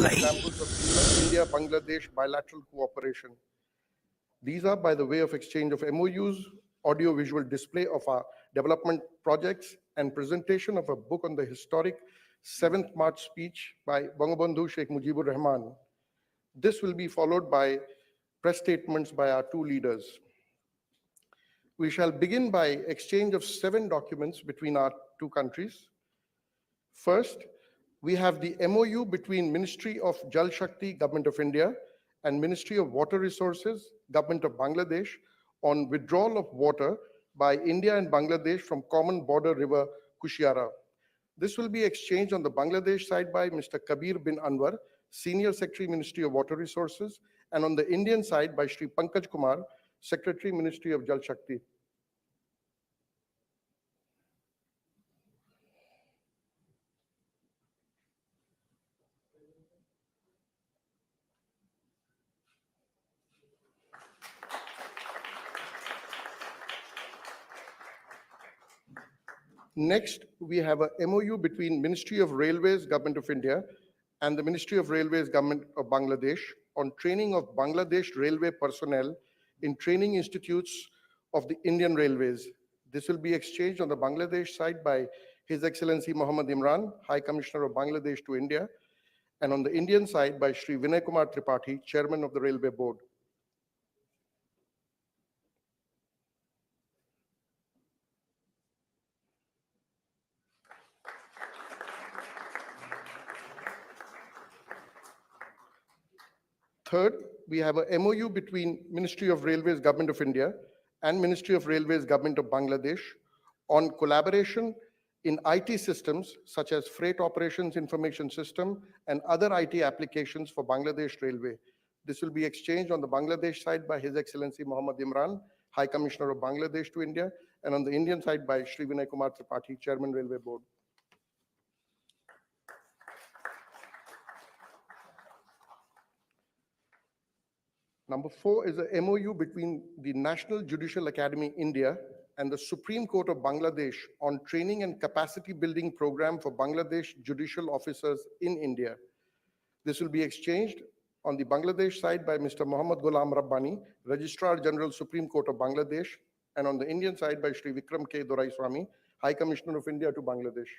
examples of India-Bangladesh bilateral cooperation. These are by the way of exchange of MOUs, audio-visual display of our development projects, and presentation of a book on the historic 7th March speech by Bangabandhu Sheikh Mujibur Rahman. This will be followed by press statements by our two leaders. We shall begin by exchange of 7 documents between our two countries. First, we have the MOU between Ministry of Jal Shakti, Government of India, and Ministry of Water Resources, Government of Bangladesh, on withdrawal of water by India and Bangladesh from common border river Kushiara. This will be exchanged on the Bangladesh side by Mr. Kabir bin Anwar, Senior Secretary, Ministry of Water Resources, and on the Indian side by Shri Pankaj Kumar, Secretary, Ministry of Jal Shakti. Next, we have a MOU between Ministry of Railways, Government of India, and the Ministry of Railways, Government of Bangladesh on training of Bangladesh railway personnel in training institutes of the Indian Railways. This will be exchanged on the Bangladesh side by His Excellency Mohammad Imran, High Commissioner of Bangladesh to India, and on the Indian side by Shri Vinay Kumar Tripathi, Chairman of the Railway Board. Third, we have a MOU between Ministry of Railways, Government of India, and Ministry of Railways, Government of Bangladesh on collaboration in IT systems such as Freight Operations Information System and other IT applications for Bangladesh Railway. This will be exchanged on the Bangladesh side by His Excellency Mohammad Imran, High Commissioner of Bangladesh to India, and on the Indian side by Shri Vinay Kumar Tripathi, Chairman Railway Board. Number 4 is a MOU between the National Judicial Academy India and the Supreme Court of Bangladesh on training and capacity building program for Bangladesh judicial officers in India. This will be exchanged on the Bangladesh side by Mr. Muhammad Ghulam Rabbani, Registrar General Supreme Court of Bangladesh, and on the Indian side by Shri Vikram K. Doraiswamy, High Commissioner of India to Bangladesh.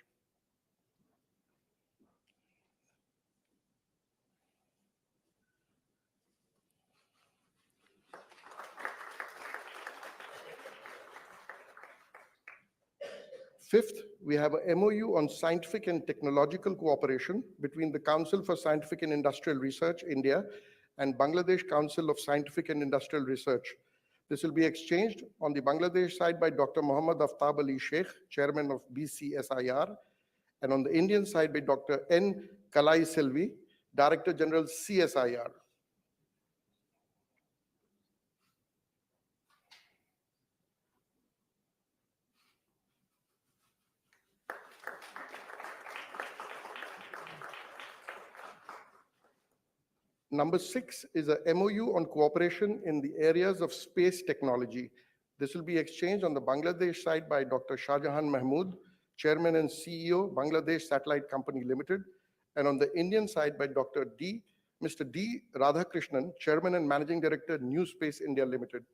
Fifth, we have a MOU on scientific and technological cooperation between the Council for Scientific and Industrial Research, India, and Bangladesh Council of Scientific and Industrial Research. This will be exchanged on the Bangladesh side by Dr. Muhammad Aftab Ali Sheikh, Chairman of BCSIR, and on the Indian side by Dr. N. Kalai Selvi, Director General CSIR. Number 6 is a MOU on cooperation in the areas of space technology. This will be exchanged on the Bangladesh side by Dr. Shahjahan Mahmood, Chairman and CEO, Bangladesh Satellite Company Limited, and on the Indian side by Mr. D. Radhakrishnan, Chairman and Managing Director, New Space India Limited.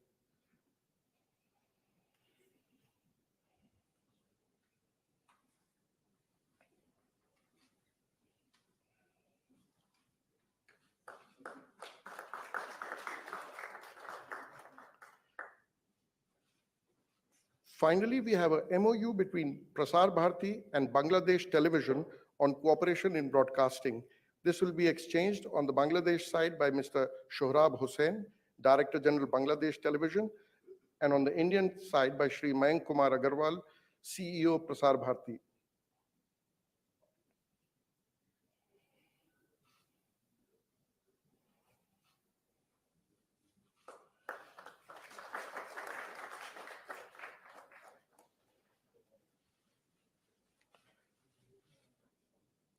Finally, we have a MOU between Prasar Bharati and Bangladesh Television on cooperation in broadcasting. This will be exchanged on the Bangladesh side by Mr. Shohrab Hussain, Director General Bangladesh Television, and on the Indian side by Shri Mayank Kumar Agarwal, CEO Prasar Bharati.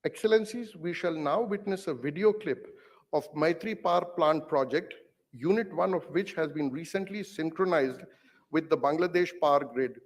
Excellencies, we shall now witness a video clip of Maitri Power Plant project, Unit 1 of which has been recently synchronized with the Bangladesh power grid.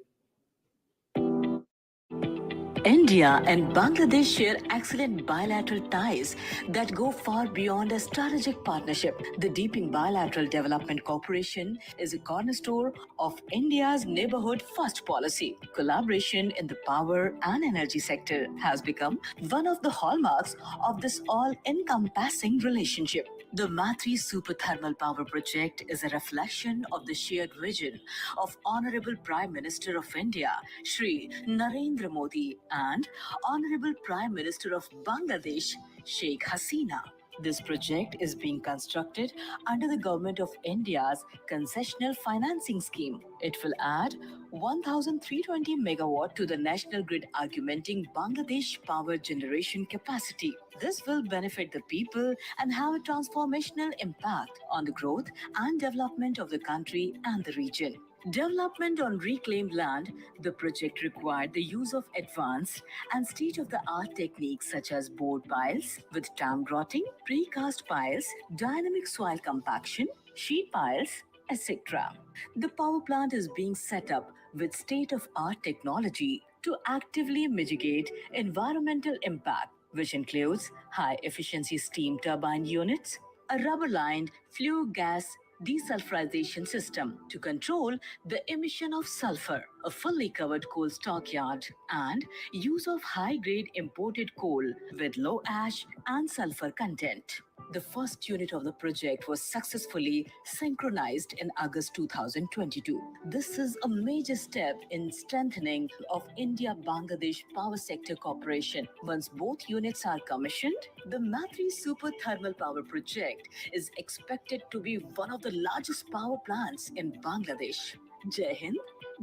India and Bangladesh share excellent bilateral ties that go far beyond a strategic partnership. The deepening bilateral development cooperation is a cornerstone of India's neighborhood first policy. Collaboration in the power and energy sector has become one of the hallmarks of this all-encompassing relationship. The Matri Super Thermal Power Project is a reflection of the shared vision of Honorable Prime Minister of India, Shri Narendra Modi, and Honorable Prime Minister of Bangladesh, Sheikh Hasina. This project is being constructed under the Government of India's concessional financing scheme. It will add 1,320 megawatt to the national grid, augmenting Bangladesh power generation capacity. This will benefit the people and have a transformational impact on the growth and development of the country and the region. Development on reclaimed land, the project required the use of advanced and state-of-the-art techniques such as board piles with town grotting, precast piles, dynamic soil compaction, sheet piles, etc. The power plant is being set up with state-of-art technology to actively mitigate environmental impact, which includes high-efficiency steam turbine units, a rubber-lined flue gas desulfurization system to control the emission of sulfur, a fully covered coal stockyard, and use of high-grade imported coal with low ash and sulfur content. The first unit of the project was successfully synchronized in August 2022. This is a major step in strengthening of India-Bangladesh power sector cooperation. Once both units are commissioned, the Matri Super Thermal Power Project is expected to be one of the largest power plants in Bangladesh. Jai Hind,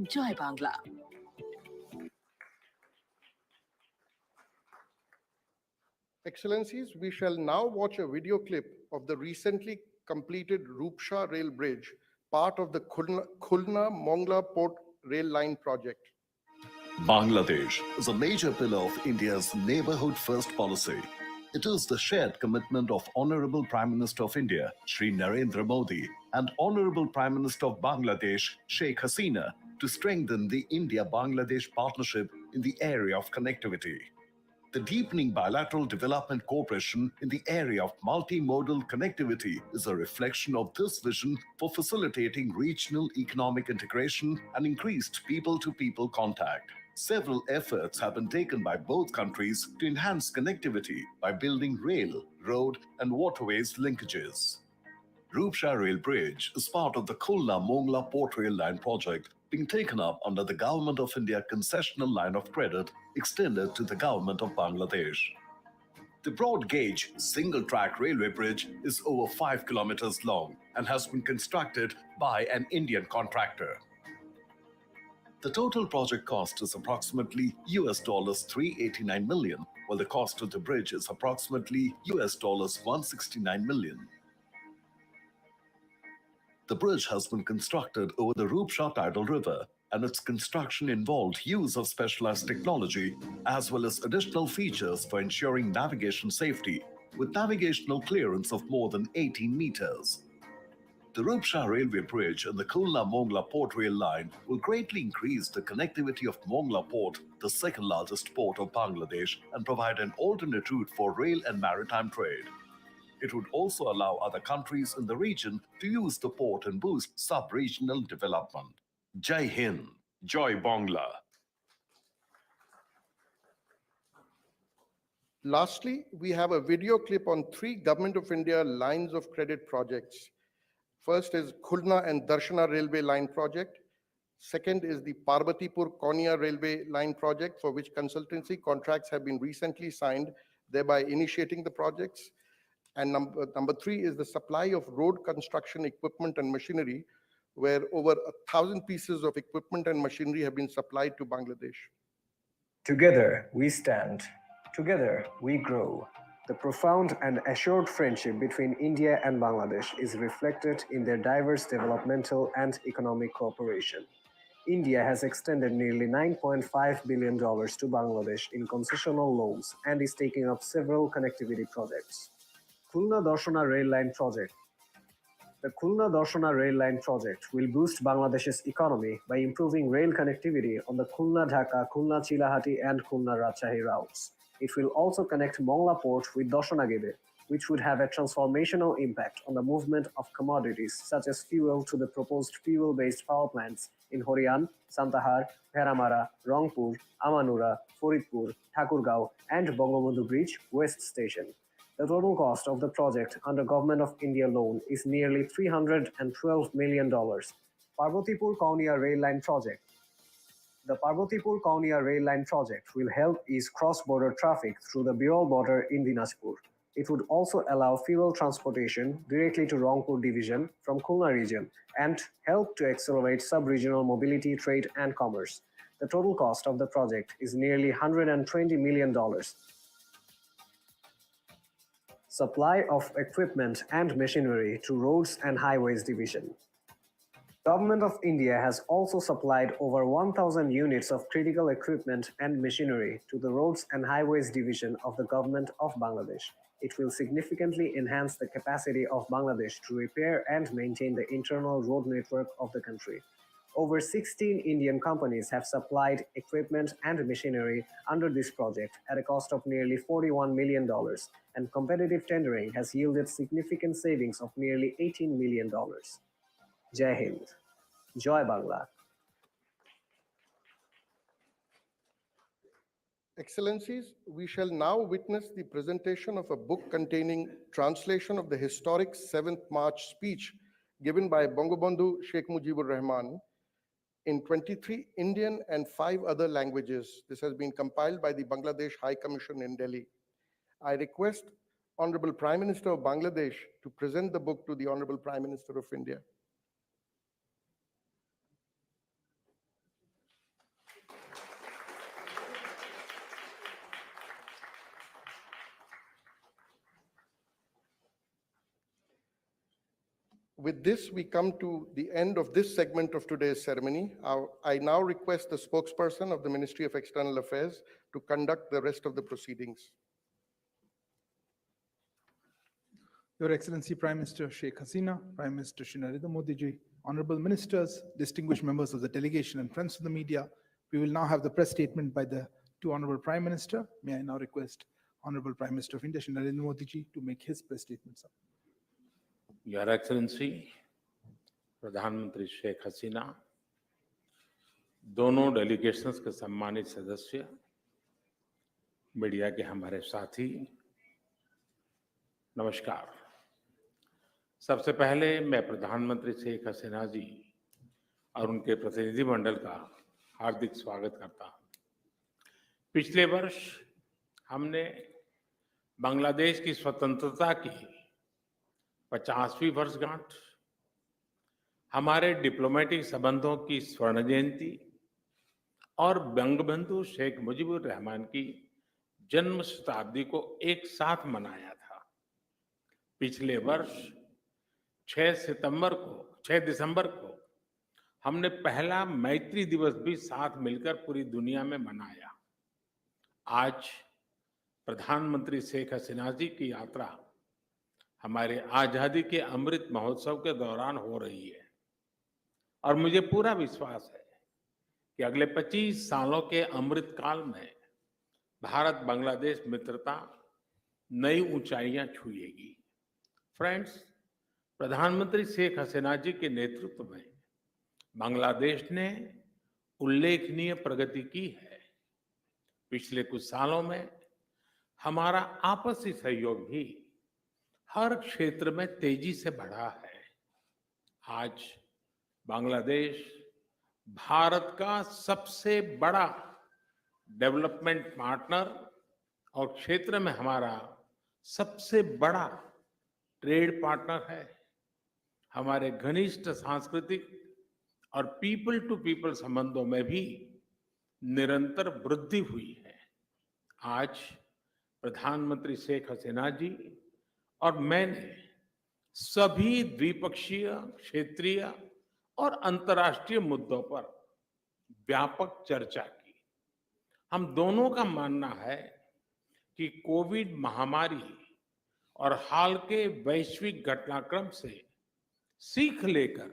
Jai Bangla. Excellencies, we shall now watch a video clip of the recently completed Rupsha Rail Bridge, part of the Khulna-Mongla Port Rail Line project. Bangladesh is a major pillar of India's neighborhood first policy. It is the shared commitment of Honorable Prime Minister of India, Shri Narendra Modi, and Honorable Prime Minister of Bangladesh, Sheikh Hasina, to strengthen the India-Bangladesh partnership in the area of connectivity. The deepening bilateral development cooperation in the area of multimodal connectivity is a reflection of this vision for facilitating regional economic integration and increased people-to-people contact. Several efforts have been taken by both countries to enhance connectivity by building rail, road, and waterways linkages. Rupsha Rail Bridge is part of the Khulna-Mongla Port Rail Line project being taken up under the Government of India concessional line of credit extended to the Government of Bangladesh. The broad-gauge, single-track railway bridge is over 5 kilometers long and has been constructed by an Indian contractor. The total project cost is approximately $389 million, while the cost of the bridge is approximately $169 million. The bridge has been constructed over the Rupsha tidal river, and its construction involved use of specialized technology as well as additional features for ensuring navigation safety, with navigational clearance of more than 18 meters. The Rupsha Railway Bridge and the Khulna-Mongla Port Rail Line will greatly increase the connectivity of Mongla Port, the second largest port of Bangladesh, and provide an alternate route for rail and maritime trade. It would also allow other countries in the region to use the port and boost sub-regional development. Jai Hind, Jai Bangla. Lastly, we have a video clip on 3 Government of India lines of credit projects. First is Khulna and Darshana Railway Line project. Second is the Parbatipur-Konya Railway Line project, for which consultancy contracts have been recently signed, thereby initiating the projects. And number 3 is the supply of road construction equipment and machinery, where over 1,000 pieces of equipment and machinery have been supplied to Bangladesh. Together we stand, together we grow. The profound and assured friendship between India and Bangladesh is reflected in their diverse developmental and economic cooperation. India has extended nearly $9.5 billion to Bangladesh in concessional loans and is taking up several connectivity projects. Khulna Darshana Rail Line project. The Khulna Darshana rail line project will boost Bangladesh's economy by improving rail connectivity on the Khulna-Dhaka, Khulna-Chilahati and Khulna-Rajshahi routes. It will also connect Mongla port with Darshana, which would have a transformational impact on the movement of commodities such as fuel to the proposed fuel-based power plants in Horian, Santahar, Bheramara, Rangpur, Amanura, Faridpur, Thakurgaon and Bangabandhu Bridge West Station. The total cost of the project under Government of India loan is nearly $312 million. Parbatipur-Kaunia rail line project. The Parbatipur-Kaunia rail line project will help ease cross-border traffic through the Birol border in Dinajpur. It would also allow fuel transportation directly to Rangpur division from Khulna region and help to accelerate sub-regional mobility, trade and commerce. The total cost of the project is nearly $120 million. Supply of equipment and machinery to Roads and Highways Division. Government of India has also supplied over 1,000 units of critical equipment and machinery to the Roads and Highways Division of the Government of Bangladesh. It will significantly enhance the capacity of Bangladesh to repair and maintain the internal road network of the country. Over 16 Indian companies have supplied equipment and machinery under this project at a cost of nearly $41 million, and competitive tendering has yielded significant savings of nearly $18 million. Jai Hind. Joy Bangla. Excellencies, we shall now witness the presentation of a book containing translation of the historic 7th March speech given by Bangabandhu Sheikh Mujibur Rahman in 23 Indian and 5 other languages. This has been compiled by the Bangladesh High Commission in Delhi. I request Honorable Prime Minister of Bangladesh to present the book to the Honorable Prime Minister of India. With this, we come to the end of this segment of today's ceremony. I now request the spokesperson of the Ministry of External Affairs to conduct the rest of the proceedings. Your Excellency Prime Minister Sheikh Hasina, Prime Minister Shri Narendra Modi ji, honorable ministers, distinguished members of the delegation and friends of the media, we will now have the press statement by the two Honorable Prime Minister. May I now request Honorable Prime Minister of India Shri Narendra Modi ji to make his press statement, sir. Your Excellency, प्रधानमंत्री शेख हसीना, दोनों delegations के सम्मानित सदस्य, media के हमारे साथी, नमस्कार। सबसे पहले मैं प्रधानमंत्री शेख हसीना जी और उनके प्रतिनिधि मंडल का हार्दिक स्वागत करता हूं। पिछले वर्ष हमने बांग्लादेश की स्वतंत्रता की 50वीं वर्षगांठ, हमारे डिप्लोमेटिक संबंधों की स्वर्ण जयंती और बंगबंधु शेख मुजीबुर रहमान की जन्म शताब्दी को एक साथ मनाया था। पिछले वर्ष 6 दिसंबर को हमने पहला मैत्री दिवस भी साथ मिलकर पूरी दुनिया में मनाया। आज प्रधानमंत्री शेख हसीना जी की यात्रा हमारे आजादी के अमृत महोत्सव के दौरान हो रही है और मुझे पूरा विश्वास है कि अगले 25 सालों के अमृत काल में भारत बांग्लादेश मित्रता नई ऊंचाइयां छुएगी। फ्रेंड्स, प्रधानमंत्री शेख हसीना जी के नेतृत्व में बांग्लादेश ने उल्लेखनीय प्रगति की है। पिछले कुछ सालों में हमारा आपसी सहयोग भी हर क्षेत्र में तेजी से बढ़ा है। आज बांग्लादेश भारत का सबसे बड़ा डेवलपमेंट पार्टनर और क्षेत्र में हमारा सबसे बड़ा ट्रेड पार्टनर है। हमारे घनिष्ठ सांस्कृतिक और पीपल टू पीपल संबंधों में भी निरंतर वृद्धि हुई है। आज प्रधानमंत्री शेख हसीना जी और मैंने सभी द्विपक्षीय, क्षेत्रीय और अंतर्राष्ट्रीय मुद्दों पर व्यापक चर्चा की। हम दोनों का मानना है कि कोविड महामारी और हाल के वैश्विक घटनाक्रम से सीख लेकर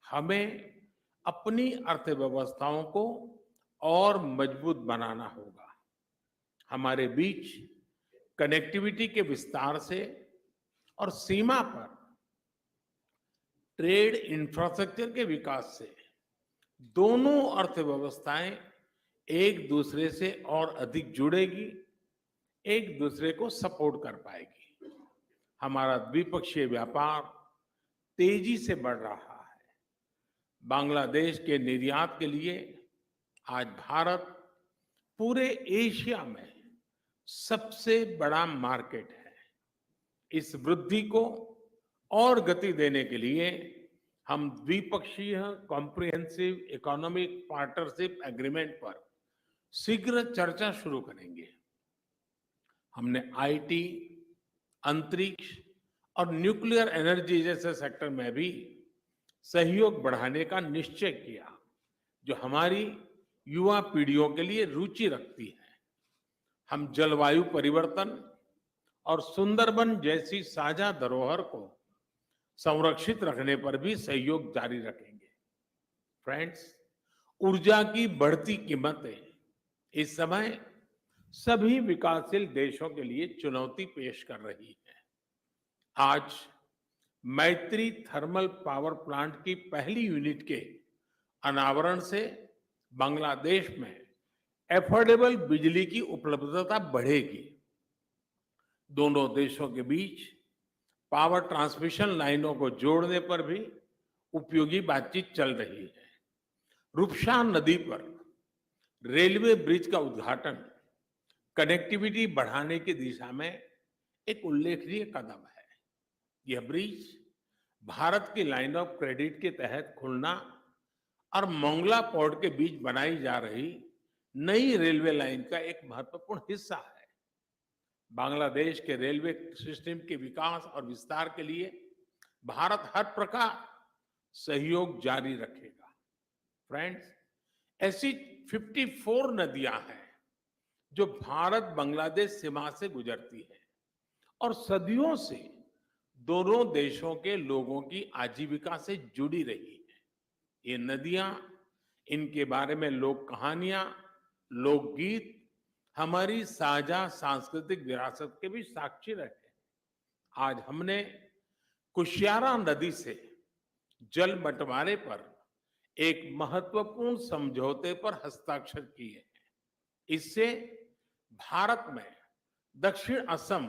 हमें अपनी अर्थव्यवस्थाओं को और मजबूत बनाना होगा। हमारे बीच कनेक्टिविटी के विस्तार से और सीमा पर ट्रेड इंफ्रास्ट्रक्चर के विकास से दोनों अर्थव्यवस्थाएं एक दूसरे से और अधिक जुड़ेगी, एक दूसरे को सपोर्ट कर पाएगी। हमारा द्विपक्षीय व्यापार तेजी से बढ़ रहा है। बांग्लादेश के निर्यात के लिए आज भारत पूरे एशिया में सबसे बड़ा मार्केट है। इस वृद्धि को और गति देने के लिए हम द्विपक्षीय कॉम्प्रिहेंसिव इकोनॉमिक पार्टनरशिप एग्रीमेंट पर शीघ्र चर्चा शुरू करेंगे। हमने आईटी, अंतरिक्ष और न्यूक्लियर एनर्जी जैसे सेक्टर में भी सहयोग बढ़ाने का निश्चय किया, जो हमारी युवा पीढ़ियों के लिए रुचि रखती है। हम जलवायु परिवर्तन और सुंदरबन जैसी साझा धरोहर को संरक्षित रखने पर भी सहयोग जारी रखेंगे। फ्रेंड्स, ऊर्जा की बढ़ती कीमतें इस समय सभी विकासशील देशों के लिए चुनौती पेश कर रही है। आज मैत्री थर्मल पावर प्लांट की पहली यूनिट के अनावरण से बांग्लादेश में एफोर्डेबल बिजली की उपलब्धता बढ़ेगी। दोनों देशों के बीच पावर ट्रांसमिशन लाइनों को जोड़ने पर भी उपयोगी बातचीत चल रही है। रूपसा नदी पर रेलवे ब्रिज का उद्घाटन कनेक्टिविटी बढ़ाने की दिशा में एक उल्लेखनीय कदम है। यह ब्रिज भारत की लाइन ऑफ क्रेडिट के तहत खुलना और मोंगला पोर्ट के बीच बनाई जा रही नई रेलवे लाइन का एक महत्वपूर्ण हिस्सा है। बांग्लादेश के रेलवे सिस्टम के विकास और विस्तार के लिए भारत हर प्रकार सहयोग जारी रखेगा। फ्रेंड्स, ऐसी 54 नदियां हैं जो भारत बांग्लादेश सीमा से गुजरती है और सदियों से दोनों देशों के लोगों की आजीविका से जुड़ी रही है। ये नदियां, इनके बारे में लोक कहानियां, लोकगीत हमारी साझा सांस्कृतिक विरासत के भी साक्षी रहे। आज हमने कुशियारा नदी से जल बंटवारे पर एक महत्वपूर्ण समझौते पर हस्ताक्षर किए हैं। इससे भारत में दक्षिण असम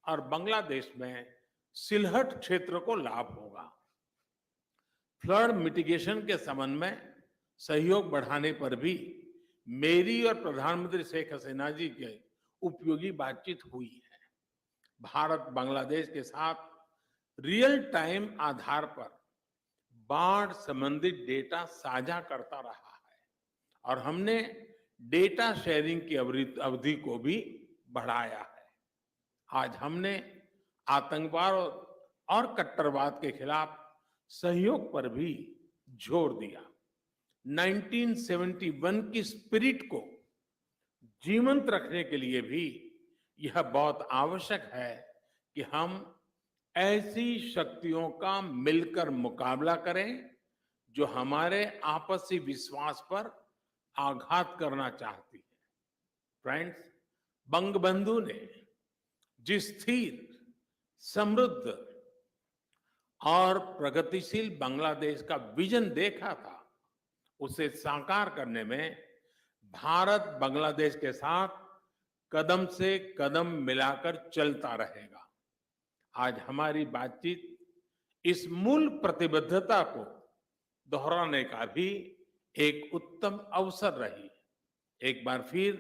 और बांग्लादेश में सिलहट क्षेत्र को लाभ होगा। फ्लड मिटिगेशन के संबंध में सहयोग बढ़ाने पर भी मेरी और प्रधानमंत्री शेख हसीना जी के उपयोगी बातचीत हुई है। भारत बांग्लादेश के साथ रियल टाइम आधार पर बाढ़ संबंधित डेटा साझा करता रहा है और हमने डेटा शेयरिंग की अवधि को भी बढ़ाया है। आज हमने आतंकवाद और कट्टरवाद के खिलाफ सहयोग पर भी जोर दिया। 1971 की स्पिरिट को जीवंत रखने के लिए भी यह बहुत आवश्यक है कि हम ऐसी शक्तियों का मिलकर मुकाबला करें जो हमारे आपसी विश्वास पर आघात करना चाहती है। फ्रेंड्स, बंगबंधु ने जिस स्थिर, समृद्ध और प्रगतिशील बांग्लादेश का विजन देखा था, उसे साकार करने में भारत बांग्लादेश के साथ कदम से कदम मिलाकर चलता रहेगा। आज हमारी बातचीत इस मूल प्रतिबद्धता को दोहराने का भी एक उत्तम अवसर रही। एक बार फिर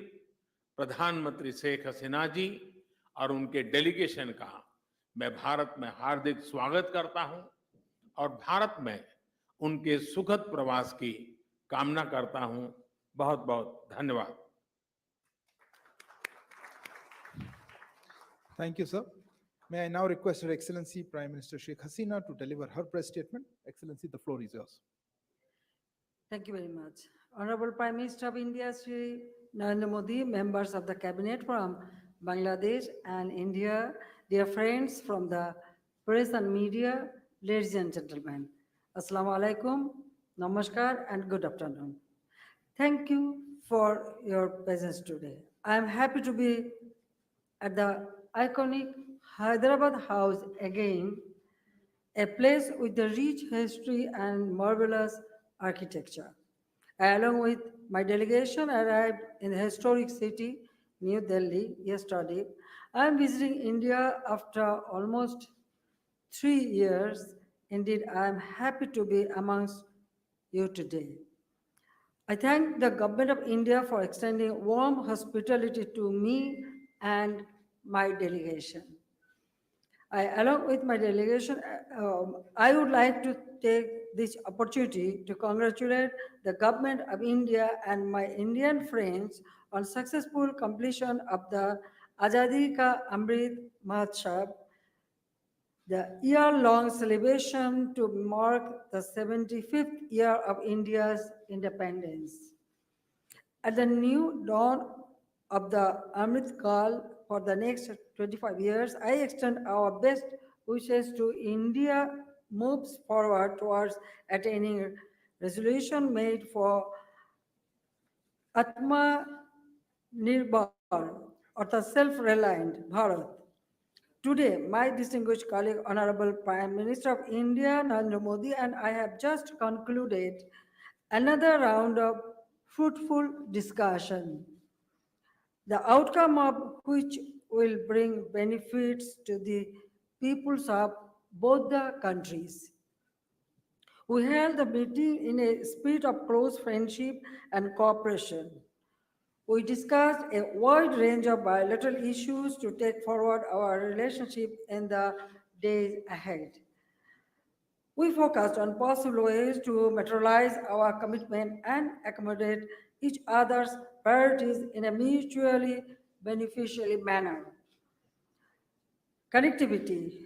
प्रधानमंत्री शेख हसीना जी और उनके डेलीगेशन का मैं भारत में हार्दिक स्वागत करता हूं और भारत में उनके सुखद प्रवास की कामना करता हूं। बहुत बहुत धन्यवाद। Thank you, sir. May I now request Her Excellency Prime Minister Sheikh Hasina to deliver her press statement. Excellency, the floor is yours. Thank you very much. Honorable Prime Minister of India, Shri Narendra Modi, members of the Cabinet from Bangladesh and India, dear friends from the press and media, ladies and gentlemen, Assalamu alaikum, Namaskar, and good afternoon. Thank you for your presence today. I am happy to be at the iconic Hyderabad House again, a place with a rich history and marvelous architecture. I, along with my delegation, arrived in the historic city, New Delhi, yesterday. I am visiting India after almost 3 years. Indeed, I am happy to be amongst you today. I thank the Government of India for extending warm hospitality to me and my delegation. Along with my delegation, I would like to take this opportunity to congratulate the Government of India and my Indian friends on successful completion of the Azadi Ka Amrit Mahotsav, the year-long celebration to mark the 75th year of India's independence. At the new dawn of the Amrit Kal for the next 25 years, I extend our best wishes to India moves forward towards attaining resolution made for Atma Nirbhar or the self-reliant Bharat. Today, my distinguished colleague, Honorable Prime Minister of India, Narendra Modi, and I have just concluded another round of fruitful discussion, the outcome of which will bring benefits to the peoples of both the countries. We held the meeting in a spirit of close friendship and cooperation. We discussed a wide range of bilateral issues to take forward our relationship in the days ahead. We focused on possible ways to materialize our commitment and accommodate each other's priorities in a mutually beneficial manner. Connectivity,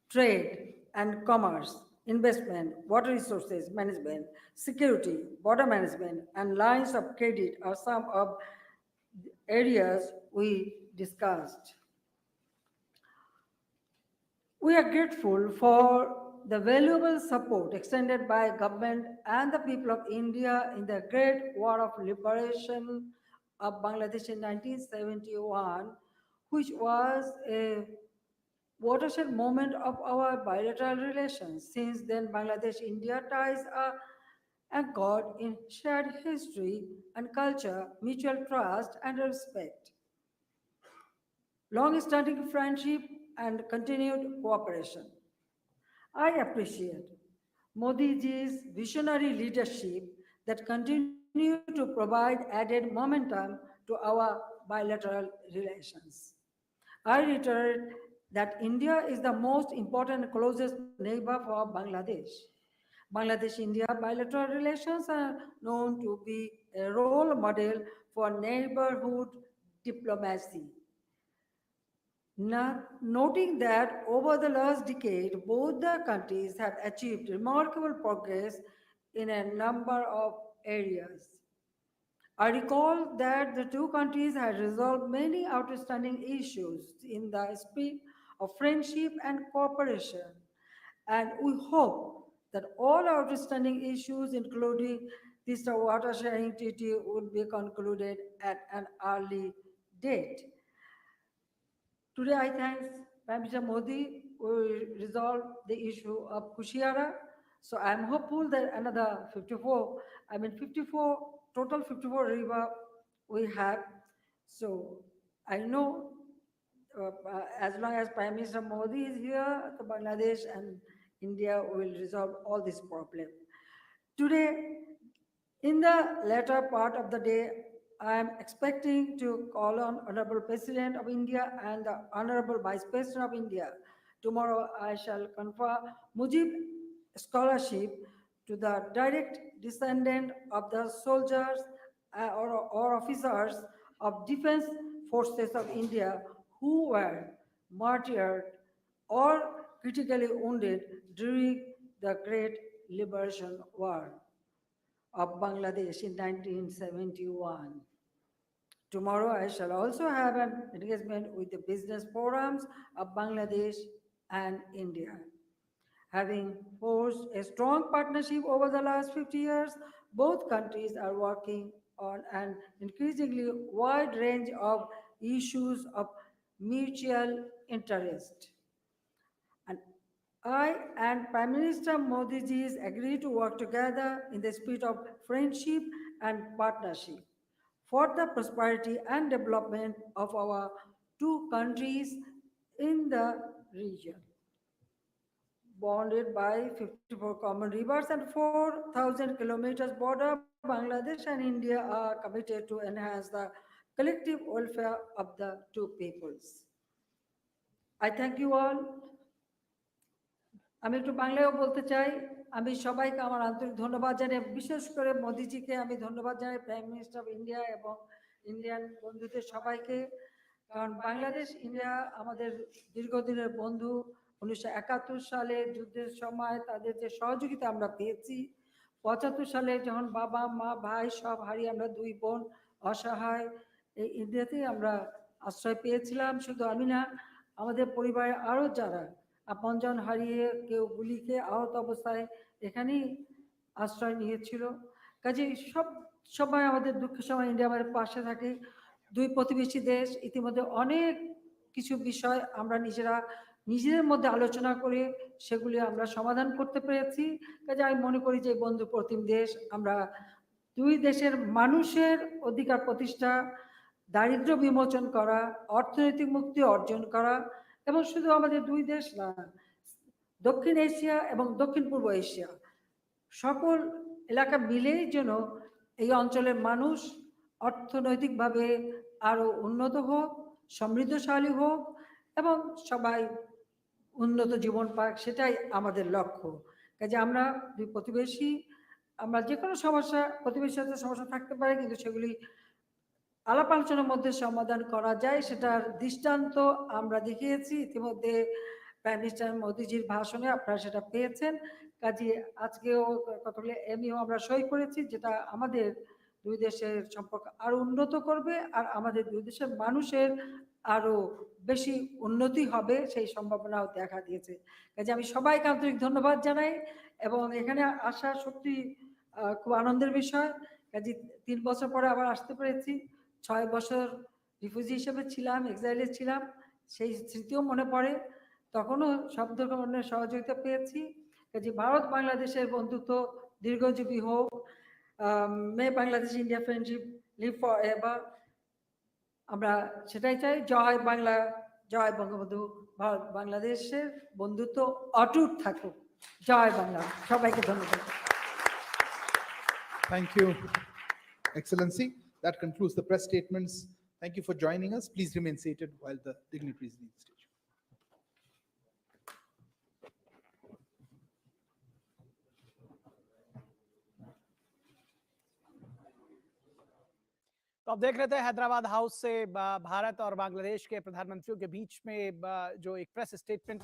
trade and commerce, investment, water resources management, security, border management, and lines of credit are some of the areas we discussed. We are grateful for the valuable support extended by government and the people of India in the Great War of Liberation of Bangladesh in 1971, which was a watershed moment of our bilateral relations. Since then, Bangladesh-India ties are anchored in shared history and culture, mutual trust and respect, long-standing friendship and continued cooperation. I appreciate Modi ji's visionary leadership that continue to provide added momentum to our bilateral relations. I reiterate that India is the most important and closest neighbor for Bangladesh. Bangladesh-India bilateral relations are known to be a role model for neighborhood diplomacy. Noting that over the last decade, both the countries have achieved remarkable progress in a number of areas. I recall that the two countries had resolved many outstanding issues in the spirit of friendship and cooperation, and we hope that all outstanding issues, including this water sharing treaty, would be concluded at an early date. Today, I thank Prime Minister Modi will resolve the issue of Kushiara. So I'm hopeful that another 54, total 54 river we have. So I know as long as Prime Minister Modi is here, the Bangladesh and India will resolve all this problem. Today, in the latter part of the day, I am expecting to call on Honorable President of India and the Honorable Vice President of India. Tomorrow, I shall confer Mujib Scholarship to the direct descendant of the soldiers or officers of Defense Forces of India who were martyred or critically wounded during the Great Liberation War of Bangladesh in 1971. Tomorrow, I shall also have an engagement with the business forums of Bangladesh and India. Having forged a strong partnership over the last 50 years, both countries are working on an increasingly wide range of issues of mutual interest. And I and Prime Minister Modi ji agreed to work together in the spirit of friendship and partnership for the prosperity and development of our two countries in the region. Bonded by 54 common rivers and 4,000 kilometers border, Bangladesh and India are committed to enhance the collective welfare of the two peoples. I thank you all. আমি একটু বাংলায়ও বলতে চাই। আমি সবাইকে আমার আন্তরিক ধন্যবাদ জানাই, বিশেষ করে মোদিজিকে আমি ধন্যবাদ জানাই, প্রাইম মিনিস্টার অফ ইন্ডিয়া এবং ইন্ডিয়ান বন্ধুদের সবাইকে। কারণ বাংলাদেশ ইন্ডিয়া আমাদের দীর্ঘদিনের বন্ধু। 1971 সালে যুদ্ধের সময় তাদের যে সহযোগিতা আমরা পেয়েছি, 75 সালে যখন বাবা মা ভাই সব হারিয়ে আমরা দুই বোন অসহায় এই ইন্ডিয়াতেই আমরা আশ্রয় পেয়েছিলাম। শুধু আমি না, আমাদের পরিবারে আরও যারা আপনজন হারিয়ে কেউ গুলি খেয়ে আহত অবস্থায় এখানেই আশ্রয় নিয়েছিল। কাজে সময় আমাদের দুঃখের সময় ইন্ডিয়া আমাদের পাশে থাকে। দুই প্রতিবেশী দেশ ইতিমধ্যে অনেক কিছু বিষয় আমরা নিজেদের মধ্যে আলোচনা করে সেগুলি আমরা সমাধান করতে পেরেছি। কাজে আমি মনে করি যে বন্ধু প্রতিম দেশ, আমরা দুই দেশের মানুষের অধিকার প্রতিষ্ঠা, দারিদ্র্য বিমোচন করা, অর্থনৈতিক মুক্তি অর্জন করা, এবং শুধু আমাদের দুই দেশ না, দক্ষিণ এশিয়া এবং দক্ষিণ পূর্ব এশিয়া সকল এলাকা মিলেই যেন এই অঞ্চলের মানুষ অর্থনৈতিকভাবে আরো উন্নত হোক, সমৃদ্ধশালী হোক এবং সবাই উন্নত জীবন পাক, সেটাই আমাদের লক্ষ্য। কাজে আমরা দুই প্রতিবেশী, আমরা যে কোনো সমস্যা, প্রতিবেশীর সাথে সমস্যা থাকতে পারে, কিন্তু সেগুলি আলাপ আলোচনার মধ্যে সমাধান করা যায়, সেটার দৃষ্টান্ত আমরা দেখিয়েছি ইতিমধ্যে প্রাইম মিনিস্টার মোদিজির ভাষণে আপনারা সেটা পেয়েছেন। কাজে আজকেও কতগুলো এমইও আমরা সই করেছি, যেটা আমাদের দুই দেশের সম্পর্ক আরো উন্নত করবে আর আমাদের দুই দেশের মানুষের আরো বেশি উন্নতি হবে, সেই সম্ভাবনাও দেখা দিয়েছে। কাজে আমি সবাইকে আন্তরিক ধন্যবাদ জানাই এবং এখানে আসা সত্যি খুব আনন্দের বিষয়। কাজে 3 বছর পরে আবার আসতে পেরেছি। 6 বছর রিফিউজি হিসেবে ছিলাম, এক্সাইলে ছিলাম, সেই স্মৃতিও মনে পড়ে। তখনও সব ধরনের সহযোগিতা পেয়েছি। কাজে ভারত বাংলাদেশের বন্ধুত্ব দীর্ঘজীবী হোক। May Bangladesh India friendship live forever, আমরা সেটাই চাই। জয় বাংলা, জয় বঙ্গবন্ধু। ভারত বাংলাদেশের বন্ধুত্ব অটুট থাকুক। জয় বাংলা। সবাইকে ধন্যবাদ। Thank you, Excellency. That concludes the press statements. Thank you for joining us. Please remain seated while the dignitaries leave the stage. तो अब देख रहे थे हैदराबाद हाउस से भारत और बांग्लादेश के प्रधानमंत्रियों के बीच में जो एक प्रेस स्टेटमेंट